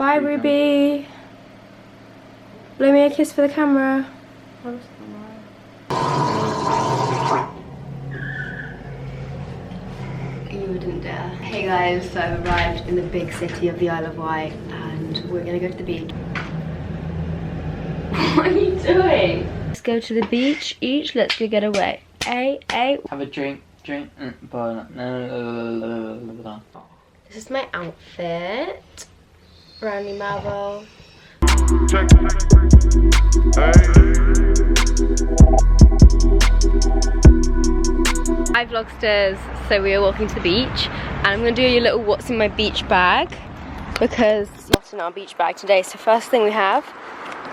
Bye, Ruby. Blow me a kiss for the camera. You wouldn't dare. Hey guys, so I've arrived in the big city of the Isle of Wight and we're gonna go to the beach. What are you doing? Let's go to the beach each. Let's go get away. Hey. Have a drink. This is my outfit. Randy Marvel. Hi vlogsters, so we are walking to the beach and I'm going to do a little what's in my beach bag because what's in our beach bag today. So first thing we have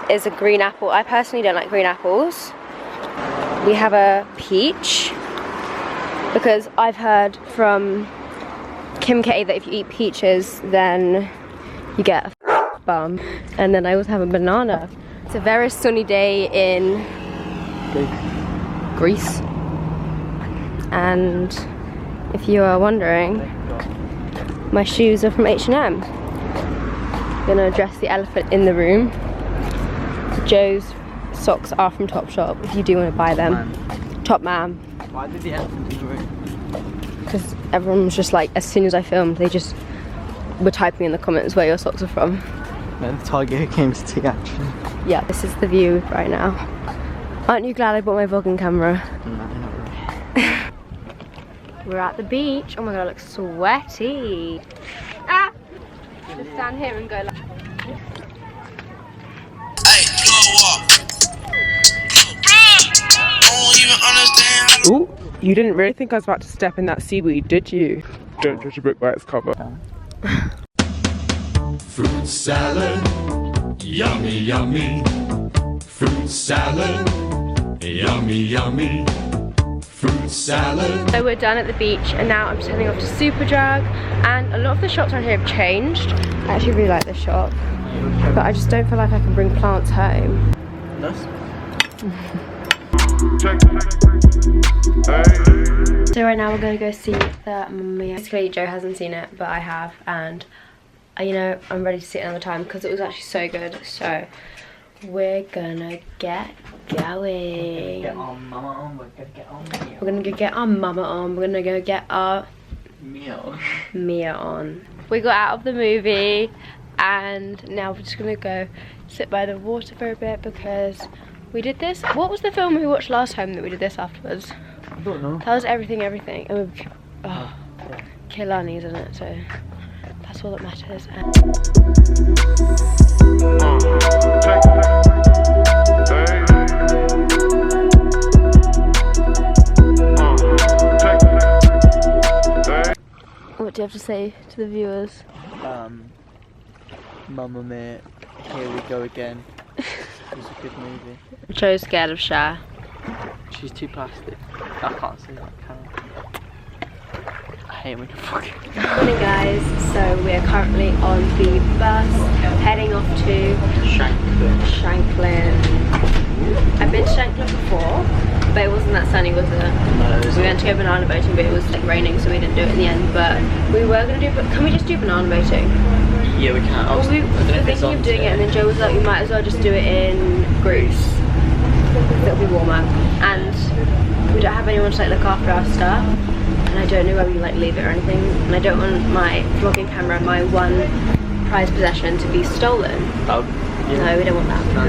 is a green apple. I personally don't like green apples. We have a peach because I've heard from Kim K that if you eat peaches then you get a bum. And then I also have a banana. It's a very sunny day in Greece. And if you are wondering, my shoes are from H&M. Gonna address the elephant in the room. Joe's socks are from Topshop if you do want to buy them. Top man. Why did the elephant in the room? Because everyone was just like, as soon as I filmed, they just were typing in the comments where your socks are from. No, the target came to tea actually. Yeah, this is the view right now. Aren't you glad I bought my vlogging camera? No, not really. We're at the beach. Oh my god, I look sweaty. Ah! Just stand here and go like. Ooh, you didn't really think I was about to step in that seaweed, did you? Don't judge a book by its cover. Fruit salad, yummy, yummy. Fruit salad, yummy, yummy. Fruit salad. So we're done at the beach and now I'm just heading off to Superdrug and a lot of the shops around here have changed. I actually really like this shop, but I just don't feel like I can bring plants home. Nice. So right now we're going to go see the Mamma Mia. Basically Joe hasn't seen it, but I have, and you know, I'm ready to see it another time because it was actually so good. So we're gonna get going. Get on, mama. We're gonna get on. We're gonna go get our mama on. We're gonna go get our Mia on. We got out of the movie and now we're just gonna go sit by the water for a bit because we did this. What was the film we watched last time that we did this afterwards? I don't know. That was everything. And we, Kehlani, isn't it? So that's all that matters. What do you have to say to the viewers? Mamma Mia, here we go again. It was a good movie. Joe's scared of Cher. She's too plastic. I can't say that, can I? I hate when you fucking. Morning guys, so we're currently on the bus heading off to Shanklin. I've been to Shanklin before, but it wasn't that sunny, was it? No, we went to go banana boating, but it was like raining, so we didn't do it in the end. But we were gonna do. But can we just do banana boating? Yeah, we can. Well, we were thinking of doing it, and then Joe was like, we might as well just do it in Greece. It'll be warmer, and we don't have anyone to like look after our stuff. And I don't know where we like leave it or anything, and I don't want my vlogging camera, my one prized possession, to be stolen. Oh, yeah. No, we don't want that. No.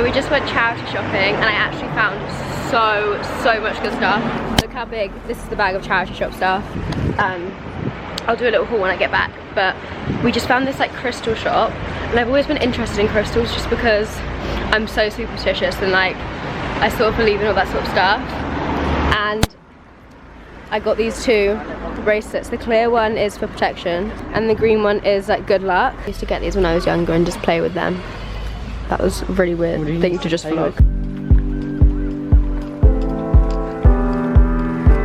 We just went charity shopping and I actually found so much good stuff. Look how big. This is the bag of charity shop stuff. I'll do a little haul when I get back, but we just found this like crystal shop, and I've always been interested in crystals just because I'm so superstitious and like I sort of believe in all that sort of stuff. And I got these two bracelets. The clear one is for protection and the green one is like good luck. I used to get these when I was younger and just play with them. That was a really weird thing to just vlog.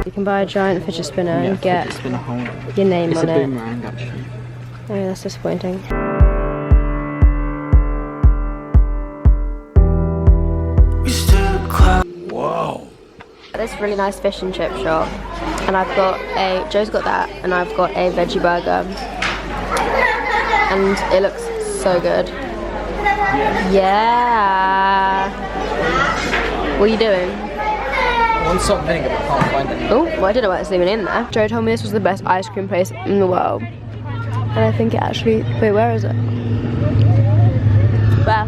You can buy a giant fidget spinner and get your name on it. It's a boomerang actually. Oh, that's disappointing. Whoa. this really nice fish and chip shop, and I've got Joe's got that, and I've got a veggie burger, and it looks so good. Yeah. What are you doing? I want salt and vinegar, but I can't find it. Oh, well, I didn't know what's even in there. Joe told me this was the best ice cream place in the world, and I think it actually. Wait, where is it? Well,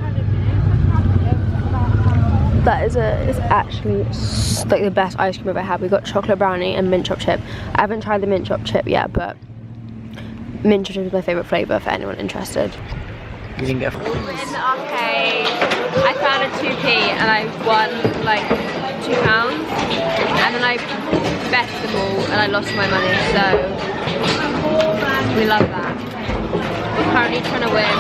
that is it's actually like the best ice cream I've ever had. We got chocolate brownie and mint chocolate chip. I haven't tried the mint chocolate chip yet, but mint chocolate chip is my favourite flavour for anyone interested. You can get. We're in the arcade. I found a 2p and I won like £2, and then I bet them all and I lost my money, so we love that. We're currently trying to win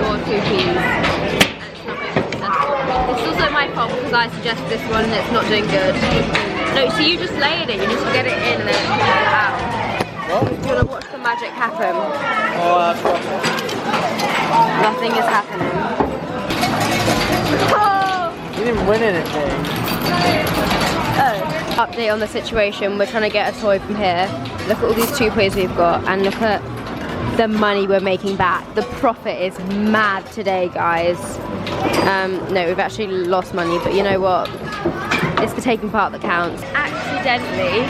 more 2p's and it's not being successful. It's also my fault because I suggested this one and it's not doing good. No, so you just lay it in, you need to get it in and then pull it out. What? Do you want to watch the magic happen? Oh, Nothing is happening. you didn't win anything. Oh. Update on the situation, we're trying to get a toy from here. Look at all these 2p's we've got and look at the money we're making back. The profit is mad today, guys. No, we've actually lost money, but you know what? It's the taking part that counts. Accidentally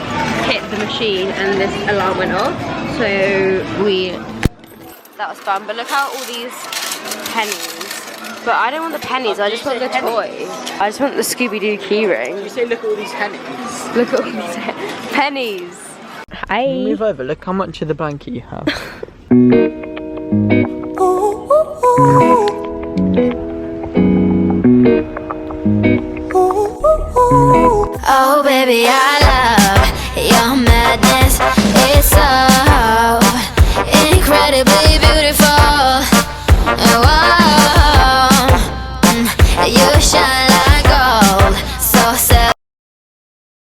hit the machine and this alarm went off, so that was fun. But look at all these pennies. But I don't want the pennies, I just want the toy. I just want the Scooby-Doo keyring. You say look at all these pennies. Look at all these pennies. Hi. Move over, look how much of the blanket you have. Oh baby, I love your madness. It's so incredibly beautiful. Oh, you shine